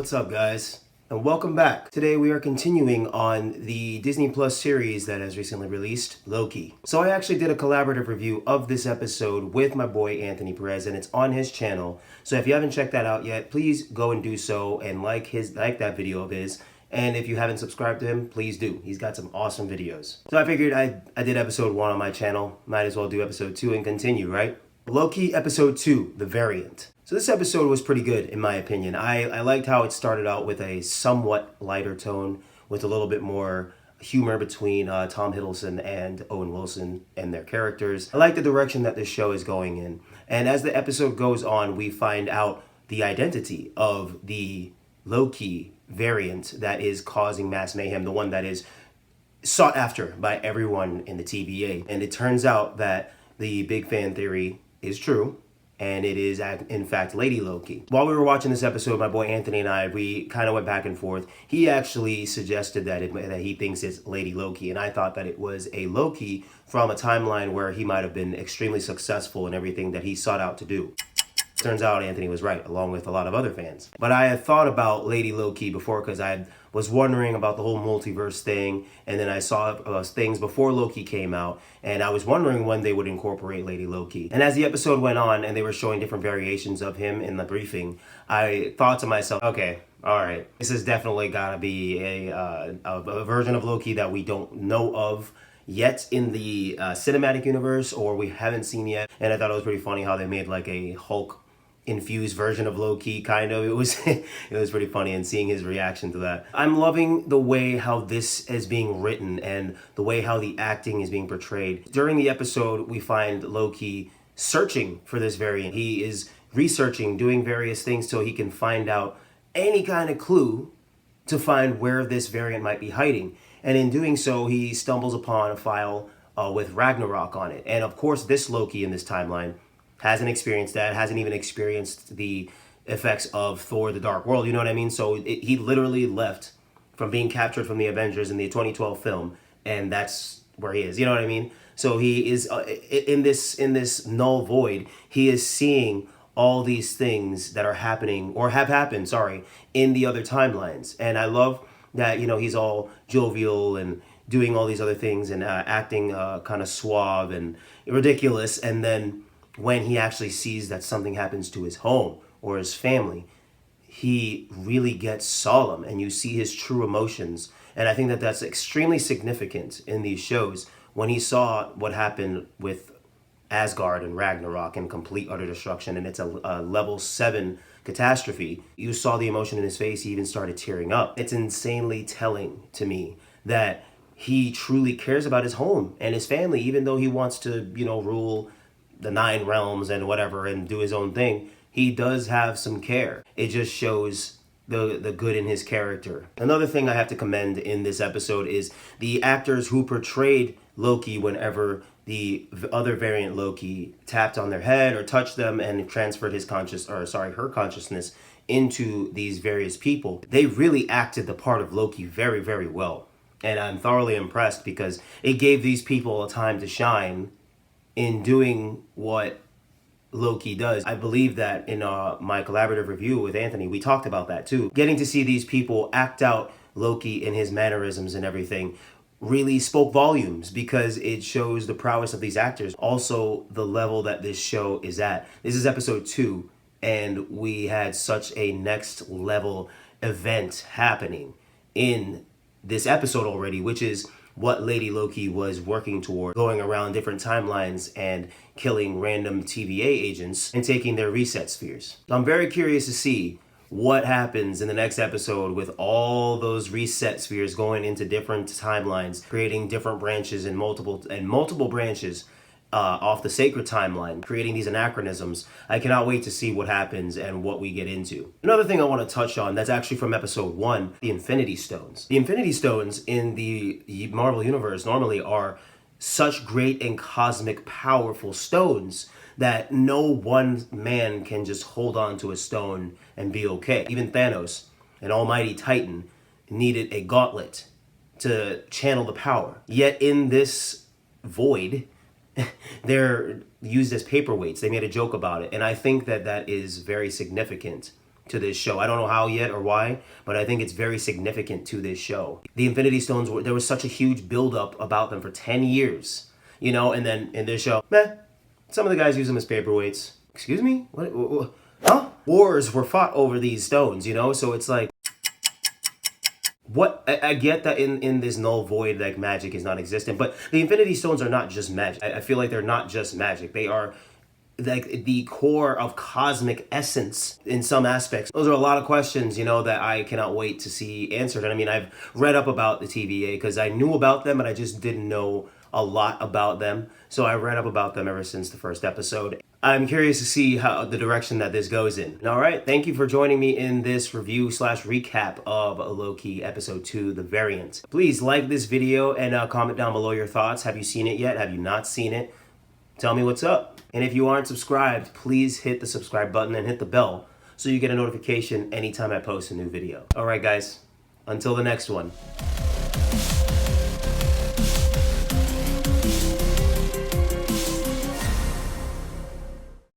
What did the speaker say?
What's up, guys? And welcome back. Today we are continuing on the Disney Plus series that has recently released, Loki. So I actually did a collaborative review of this episode with my boy Anthony Perez, and it's on his channel. So if you haven't checked that out yet, please go and do so and like that video of his. And if you haven't subscribed to him, please do. He's got some awesome videos. So I figured I did episode 1 on my channel. Might as well do episode 2 and continue, right? Loki episode 2, The Variant. So this episode was pretty good, in my opinion. I liked how it started out with a somewhat lighter tone, with a little bit more humor between Tom Hiddleston and Owen Wilson and their characters. I like the direction that this show is going in. And as the episode goes on, we find out the identity of the Loki variant that is causing mass mayhem, the one that is sought after by everyone in the TVA. And it turns out that the big fan theory is true, and it is in fact Lady Loki. While we were watching this episode, my boy Anthony and I, we kind of went back and forth. He actually suggested that he thinks it's Lady Loki, and I thought that it was a Loki from a timeline where he might have been extremely successful in everything that he sought out to do. Turns out Anthony was right, along with a lot of other fans. But I had thought about Lady Loki before because I was wondering about the whole multiverse thing, and then I saw things before Loki came out, and I was wondering when they would incorporate Lady Loki. And as the episode went on and they were showing different variations of him in the briefing, I thought to myself, okay, all right, this has definitely got to be a version of Loki that we don't know of yet in the cinematic universe, or we haven't seen yet. And I thought it was pretty funny how they made like a Hulk infused version of Loki, kind of. It was it was pretty funny, and seeing his reaction to that. I'm loving the way how this is being written and the way how the acting is being portrayed. During the episode, we find Loki searching for this variant. He is researching, doing various things so he can find out any kind of clue to find where this variant might be hiding. And in doing so, he stumbles upon a file with Ragnarok on it. And of course, this Loki in this timeline hasn't experienced that, hasn't even experienced the effects of Thor: The Dark World, you know what I mean? So he literally left from being captured from the Avengers in the 2012 film, and that's where he is, you know what I mean? So he is, in this null void, he is seeing all these things that are happening, or have happened, in the other timelines. And I love that, you know, he's all jovial and doing all these other things and acting kind of suave and ridiculous, and then when he actually sees that something happens to his home or his family, he really gets solemn, and you see his true emotions. And I think that that's extremely significant in these shows. When he saw what happened with Asgard and Ragnarok and complete utter destruction, and it's a level 7 catastrophe, you saw the emotion in his face. He even started tearing up. It's insanely telling to me that he truly cares about his home and his family, even though he wants to, you know, rule the 9 realms and whatever and do his own thing. He does have some care. It just shows the good in his character. Another thing I have to commend in this episode is the actors who portrayed Loki whenever the other variant Loki tapped on their head or touched them and transferred her consciousness into these various people. They really acted the part of Loki very, very well. And I'm thoroughly impressed because it gave these people a time to shine in doing what Loki does. I believe that in my collaborative review with Anthony, we talked about that too. Getting to see these people act out Loki in his mannerisms and everything really spoke volumes, because it shows the prowess of these actors. Also, the level that this show is at. This is episode 2, and we had such a next level event happening in this episode already, which is what Lady Loki was working toward, going around different timelines and killing random TVA agents and taking their reset spheres. So I'm very curious to see what happens in the next episode with all those reset spheres going into different timelines, creating different branches and multiple branches off the sacred timeline, creating these anachronisms. I cannot wait to see what happens and what we get into. Another thing I want to touch on that's actually from episode 1, the Infinity Stones. The Infinity Stones in the Marvel Universe normally are such great and cosmic powerful stones that no one man can just hold on to a stone and be okay. Even Thanos, an almighty titan, needed a gauntlet to channel the power. Yet in this void, they're used as paperweights. They made a joke about it. And I think that that is very significant to this show. I don't know how yet or why, but I think it's very significant to this show. The Infinity Stones, there was such a huge buildup about them for 10 years, you know, and then in this show, meh, some of the guys use them as paperweights. Excuse me? What? Huh? Wars were fought over these stones, you know, so it's like, what I get that in this null void, like, magic is not existent, but the Infinity Stones are not just magic. I feel like they're not just magic. They are like the core of cosmic essence in some aspects. Those are a lot of questions, you know, that I cannot wait to see answered. And I mean, I've read up about the TVA because I knew about them, but I just didn't know a lot about them. So I read up about them ever since the first episode. I'm curious to see how the direction that this goes in. All right, thank you for joining me in this review / recap of Loki episode 2, The Variant. Please like this video and comment down below your thoughts. Have you seen it yet? Have you not seen it? Tell me what's up. And if you aren't subscribed, please hit the subscribe button and hit the bell so you get a notification anytime I post a new video. All right, guys, until the next one.